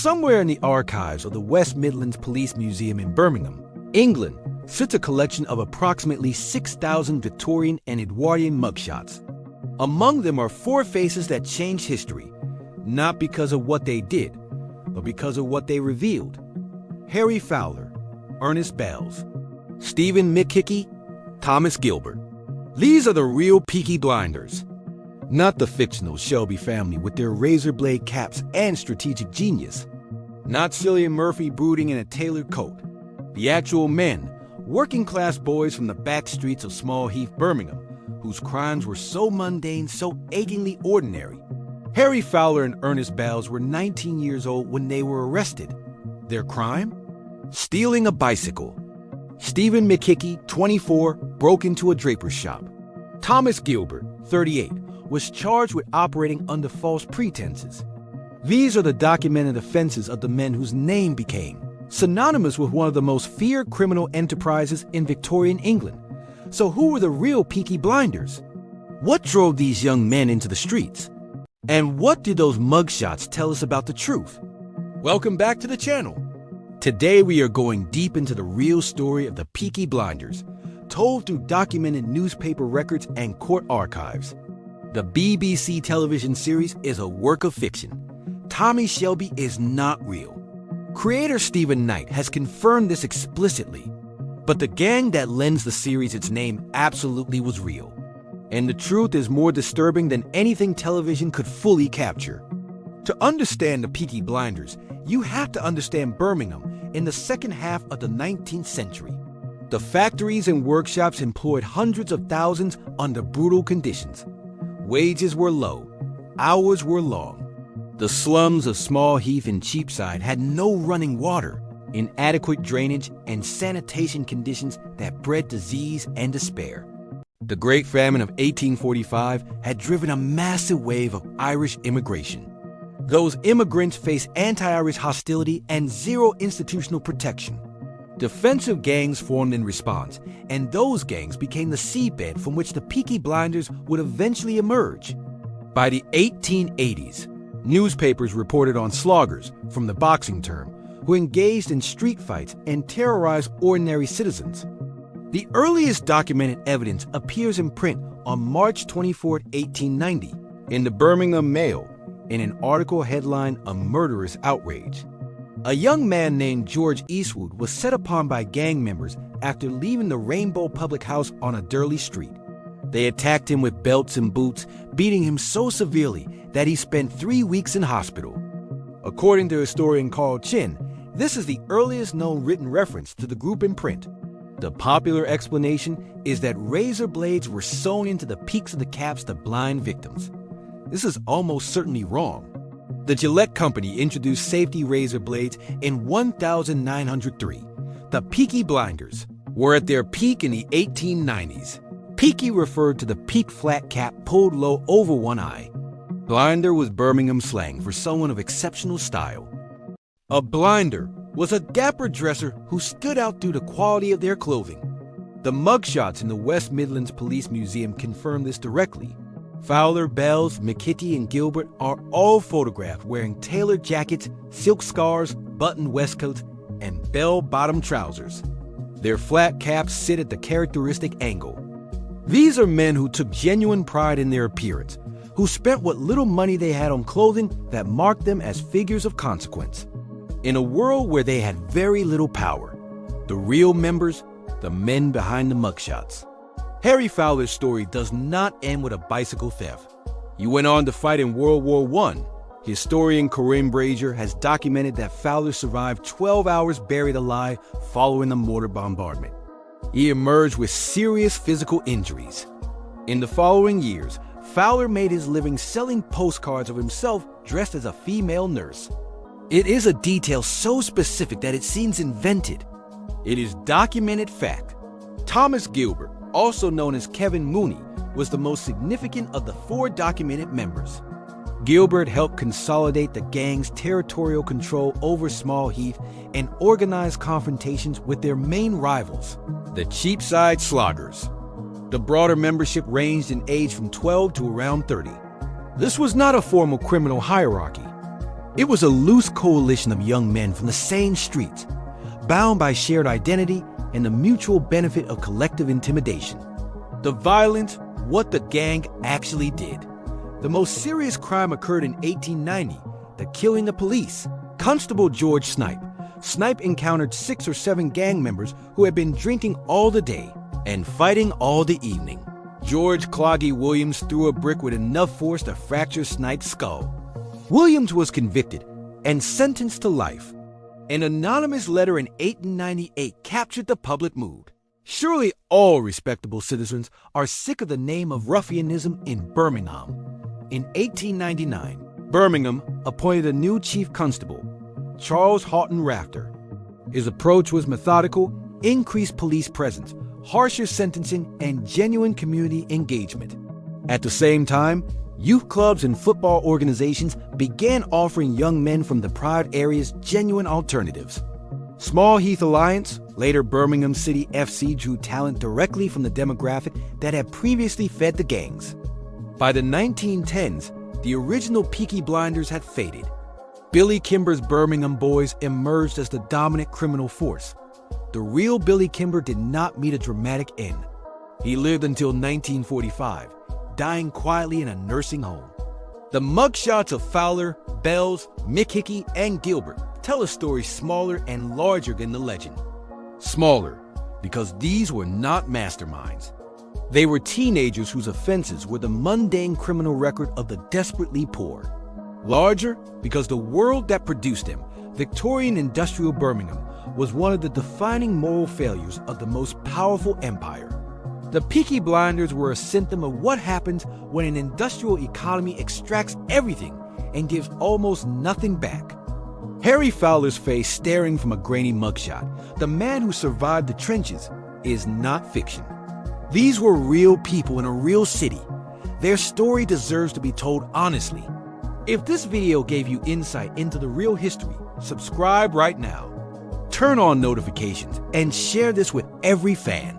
Somewhere in the archives of the West Midlands Police Museum in Birmingham, England, sits a collection of approximately 6,000 Victorian and Edwardian mugshots. Among them are 4 faces that changed history, not because of what they did, but because of what they revealed. Harry Fowler, Ernest Bayles, Stephen McHickie, Thomas Gilbert. These are the real Peaky Blinders, not the fictional Shelby family with their razor blade caps and strategic genius. Not Cillian Murphy brooding in a tailored coat. The actual men, working-class boys from the back streets of Small Heath, Birmingham, whose crimes were so mundane, so achingly ordinary. Harry Fowler and Ernest Bayles were 19 years old when they were arrested. Their crime? Stealing a bicycle. Stephen McHickie, 24, broke into a draper's shop. Thomas Gilbert, 38, was charged with operating under false pretenses. These are the documented offenses of the men whose name became synonymous with one of the most feared criminal enterprises in Victorian England. So who were the real Peaky Blinders? What drove these young men into the streets? And what did those mugshots tell us about the truth? Welcome back to the channel. Today we are going deep into the real story of the Peaky Blinders, told through documented newspaper records and court archives. The BBC television series is a work of fiction. Tommy Shelby is not real. Creator Stephen Knight has confirmed this explicitly. But the gang that lends the series its name absolutely was real. And the truth is more disturbing than anything television could fully capture. To understand the Peaky Blinders, you have to understand Birmingham in the second half of the 19th century. The factories and workshops employed hundreds of thousands under brutal conditions. Wages were low, hours were long. The slums of Small Heath and Cheapside had no running water, inadequate drainage, and sanitation conditions that bred disease and despair. The Great Famine of 1845 had driven a massive wave of Irish immigration. Those immigrants faced anti-Irish hostility and zero institutional protection. Defensive gangs formed in response, and those gangs became the seedbed from which the Peaky Blinders would eventually emerge. By the 1880s, newspapers reported on sloggers, from the boxing term, who engaged in street fights and terrorized ordinary citizens. The earliest documented evidence appears in print on March 24, 1890, in the Birmingham Mail, in an article headlined "A Murderous Outrage." A young man named George Eastwood was set upon by gang members after leaving the Rainbow Public House on a Durley street. They attacked him with belts and boots, beating him so severely that he spent 3 weeks in hospital. According to historian Carl Chinn, this is the earliest known written reference to the group in print. The popular explanation is that razor blades were sewn into the peaks of the caps to blind victims. This is almost certainly wrong. The Gillette Company introduced safety razor blades in 1903. The Peaky Blinders were at their peak in the 1890s. Peaky referred to the peaked flat cap pulled low over one eye. Blinder was Birmingham slang for someone of exceptional style. A blinder was a dapper dresser who stood out through the quality of their clothing. The mugshots in the West Midlands Police Museum confirm this directly. Fowler, Bayles, McHickie, and Gilbert are all photographed wearing tailored jackets, silk scarves, buttoned waistcoats, and bell-bottom trousers. Their flat caps sit at the characteristic angle. These are men who took genuine pride in their appearance, who spent what little money they had on clothing that marked them as figures of consequence. In a world where they had very little power, the real members, the men behind the mugshots. Harry Fowler's story does not end with a bicycle theft. He went on to fight in World War I. Historian Corinne Brazier has documented that Fowler survived 12 hours buried alive following the mortar bombardment. He emerged with serious physical injuries. In the following years, Fowler made his living selling postcards of himself dressed as a female nurse. It is a detail so specific that it seems invented. It is documented fact. Thomas Gilbert, also known as Kevin Mooney, was the most significant of the 4 documented members. Gilbert helped consolidate the gang's territorial control over Small Heath and organize confrontations with their main rivals, the Cheapside Sloggers. The broader membership ranged in age from 12 to around 30. This was not a formal criminal hierarchy. It was a loose coalition of young men from the same streets, bound by shared identity and the mutual benefit of collective intimidation. The violence, what the gang actually did. The most serious crime occurred in 1890, the killing of police. Constable George Snipe. Snipe encountered 6 or 7 gang members who had been drinking all the day and fighting all the evening. George Cloggy Williams threw a brick with enough force to fracture Snipe's skull. Williams was convicted and sentenced to life. An anonymous letter in 1898 captured the public mood. Surely all respectable citizens are sick of the name of ruffianism in Birmingham. In 1899, Birmingham appointed a new chief constable, Charles Houghton Rafter. His approach was methodical, increased police presence, harsher sentencing, and genuine community engagement. At the same time, youth clubs and football organizations began offering young men from deprived areas genuine alternatives. Small Heath Alliance, later Birmingham City FC, drew talent directly from the demographic that had previously fed the gangs. By the 1910s, the original Peaky Blinders had faded. Billy Kimber's Birmingham boys emerged as the dominant criminal force. The real Billy Kimber did not meet a dramatic end. He lived until 1945, dying quietly in a nursing home. The mugshots of Fowler, Bayles, McHickie, and Gilbert tell a story smaller and larger than the legend. Smaller, because these were not masterminds. They were teenagers whose offenses were the mundane criminal record of the desperately poor. Larger, because the world that produced them, Victorian industrial Birmingham, was one of the defining moral failures of the most powerful empire. The Peaky Blinders were a symptom of what happens when an industrial economy extracts everything and gives almost nothing back. Harry Fowler's face staring from a grainy mugshot, the man who survived the trenches, is not fiction. These were real people in a real city. Their story deserves to be told honestly. If this video gave you insight into the real history, subscribe right now. Turn on notifications and share this with every fan.